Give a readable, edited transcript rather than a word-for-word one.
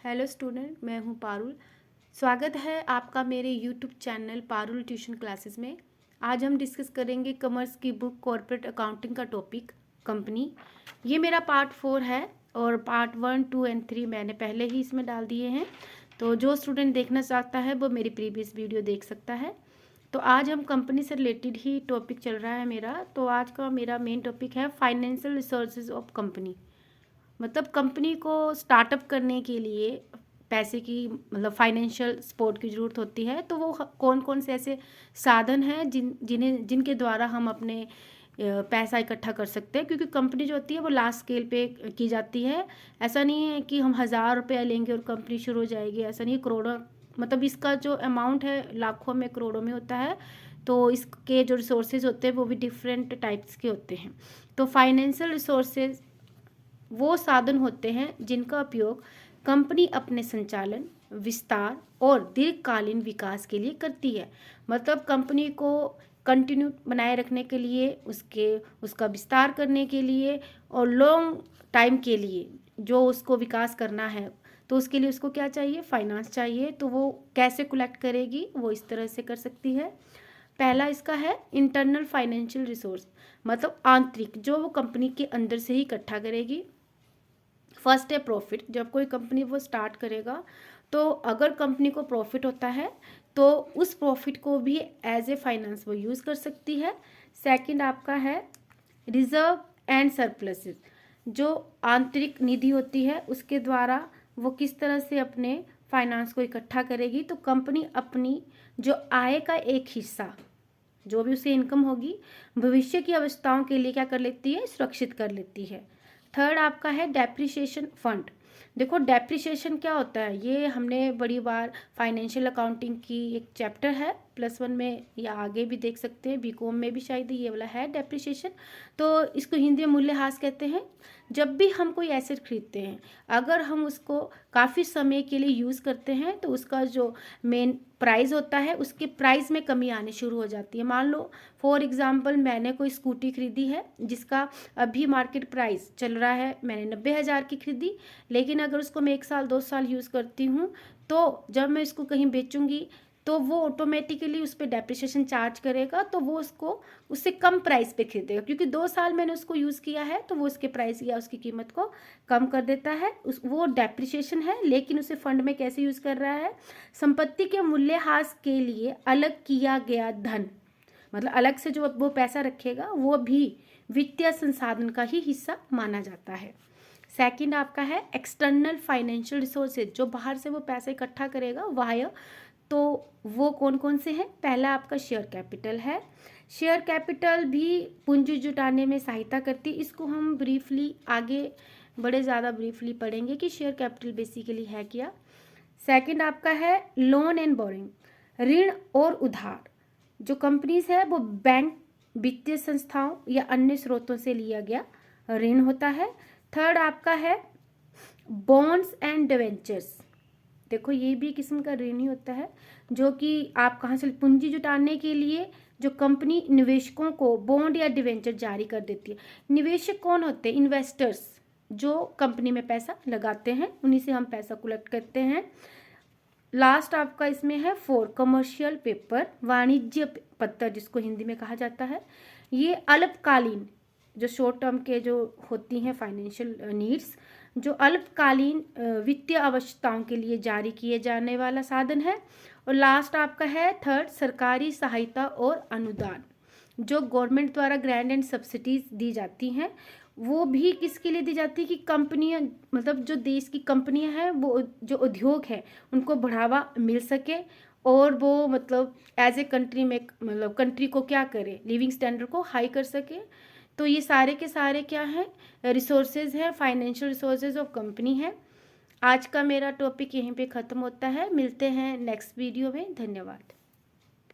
Hello student, मैं हूं पारुल। स्वागत है आपका मेरे YouTube channel Parul tuition classes में। आज हम डिस्कस करेंगे कॉमर्स की बुक कॉर्पोरेट अकाउंटिंग का टॉपिक कंपनी। ये मेरा पार्ट 4 है और पार्ट 1, 2 एंड 3 मैंने पहले ही इसमें डाल दिए हैं। तो जो स्टूडेंट देखना चाहता है वो मेरी प्रीवियस वीडियो देख सकता है। तो आज हम कंपनी से रिलेटेड ही टॉपिक चल रहा है मेरा। तो आज का मेरा मेन टॉपिक है फाइनेंशियल रिसोर्सेज ऑफ कंपनी। मतलब कंपनी को स्टार्टअप करने के लिए पैसे की मतलब फाइनेंशियल सपोर्ट की ज़रूरत होती है। तो वो कौन कौन से ऐसे साधन हैं जिनके द्वारा हम अपने पैसा इकट्ठा कर सकते हैं, क्योंकि कंपनी जो होती है वो लार्ज स्केल पे की जाती है। ऐसा नहीं है कि हम 1000 रुपया लेंगे और कंपनी शुरू हो जाएगी, ऐसा नहीं। करोड़ों मतलब इसका जो अमाउंट है लाखों में करोड़ों में होता है। तो इसके जो रिसोर्सेज होते हैं वो भी डिफरेंट टाइप्स के होते हैं। तो फाइनेंशियल रिसोर्सेज वो साधन होते हैं जिनका उपयोग कंपनी अपने संचालन, विस्तार और दीर्घकालीन विकास के लिए करती है। मतलब कंपनी को कंटिन्यू बनाए रखने के लिए, उसका विस्तार करने के लिए और लॉन्ग टाइम के लिए जो उसको विकास करना है, तो उसके लिए उसको क्या चाहिए? फाइनेंस चाहिए। तो वो कैसे कलेक्ट करेगी? वो इस तरह से कर सकती है। पहला इसका है इंटरनल फाइनेंशियल रिसोर्स, मतलब आंतरिक, जो वो कंपनी के अंदर से ही इकट्ठा करेगी। फर्स्ट है प्रॉफिट। जब कोई कंपनी वो स्टार्ट करेगा तो अगर कंपनी को प्रॉफिट होता है तो उस प्रॉफिट को भी एज ए फाइनेंस वो यूज़ कर सकती है। सेकंड आपका है रिजर्व एंड सरप्लसेस, जो आंतरिक निधि होती है उसके द्वारा वो किस तरह से अपने फाइनेंस को इकट्ठा करेगी। तो कंपनी अपनी जो आय का एक हिस्सा, जो भी उसे इनकम होगी, भविष्य की आवश्यकताओं के लिए क्या कर लेती है? सुरक्षित कर लेती है। थर्ड आपका है डेप्रिसिएशन फंड। देखो डेप्रिसिएशन क्या होता है, ये हमने बड़ी बार फाइनेंशियल अकाउंटिंग की एक चैप्टर है +1 में, या आगे भी देख सकते हैं, बीकॉम में भी शायद ये वाला है डेप्रिसिएशन। तो इसको हिंदी में मूल्यह्रास कहते हैं। जब भी हम कोई एसेट खरीदते हैं, अगर हम उसको काफ़ी समय के लिए यूज़ करते हैं तो उसका जो मेन प्राइस होता है उसके प्राइस में कमी आनी शुरू हो जाती है। मान लो फॉर एग्जांपल मैंने कोई स्कूटी खरीदी है जिसका अभी मार्केट प्राइस चल रहा है, मैंने 90,000 की खरीदी, लेकिन अगर उसको मैं 1 साल 2 साल यूज़ करती हूँ तो जब मैं इसको कहीं बेचूंगी तो वो ऑटोमेटिकली उस पर डेप्रिसिएशन चार्ज करेगा। तो वो उसको उससे कम प्राइस पे खरीदेगा, क्योंकि 2 साल मैंने उसको यूज़ किया है, तो वो उसके प्राइस या उसकी कीमत को कम कर देता है। वो डेप्रिसिएशन है, लेकिन उसे फंड में कैसे यूज़ कर रहा है? संपत्ति के मूल्यह्रास के लिए अलग किया गया धन, मतलब अलग से जो वो पैसा रखेगा वो भी वित्तीय संसाधन का ही हिस्सा माना जाता है। सेकंड आपका है एक्सटर्नल फाइनेंशियल रिसोर्सेज, जो बाहर से वो पैसा इकट्ठा करेगा वाया। तो वो कौन कौन से हैं? पहला आपका शेयर कैपिटल है। शेयर कैपिटल भी पूंजी जुटाने में सहायता करती है। इसको हम ब्रीफली आगे बड़े ज़्यादा ब्रीफली पढ़ेंगे कि शेयर कैपिटल बेसिकली है क्या। सेकंड आपका है लोन एंड बोरिंग, ऋण और उधार। जो कंपनीज है वो बैंक, वित्तीय संस्थाओं या अन्य स्रोतों से लिया गया ऋण होता है। थर्ड आपका है बॉन्ड्स एंड डिवेंचर्स। देखो ये भी किस्म का ऋण ही होता है, जो कि आप कहाँ से पूंजी जुटाने के लिए जो कंपनी निवेशकों को बॉन्ड या डिवेंचर जारी कर देती है। निवेशक कौन होते हैं? इन्वेस्टर्स, जो कंपनी में पैसा लगाते हैं, उन्हीं से हम पैसा कलेक्ट करते हैं। लास्ट आपका इसमें है 4 कमर्शियल पेपर, वाणिज्य पत्र जिसको हिंदी में कहा जाता है। ये अल्पकालीन, जो शॉर्ट टर्म के जो होती हैं फाइनेंशियल नीड्स, जो अल्पकालीन वित्तीय आवश्यकताओं के लिए जारी किए जाने वाला साधन है। और लास्ट आपका है थर्ड सरकारी सहायता और अनुदान, जो गवर्नमेंट द्वारा ग्रांट एंड सब्सिडीज दी जाती हैं। वो भी किसके लिए दी जाती है? कि कंपनियां, मतलब जो देश की कंपनियां हैं, वो जो उद्योग है उनको बढ़ावा मिल सके और वो मतलब एज ए कंट्री में, मतलब कंट्री को क्या करे, लिविंग स्टैंडर्ड को हाई कर सके। तो ये सारे के सारे क्या हैं? रिसोर्सेज हैं, फाइनेंशियल रिसोर्सेज ऑफ कंपनी है। आज का मेरा टॉपिक यहीं पे ख़त्म होता है। मिलते हैं नेक्स्ट वीडियो में। धन्यवाद।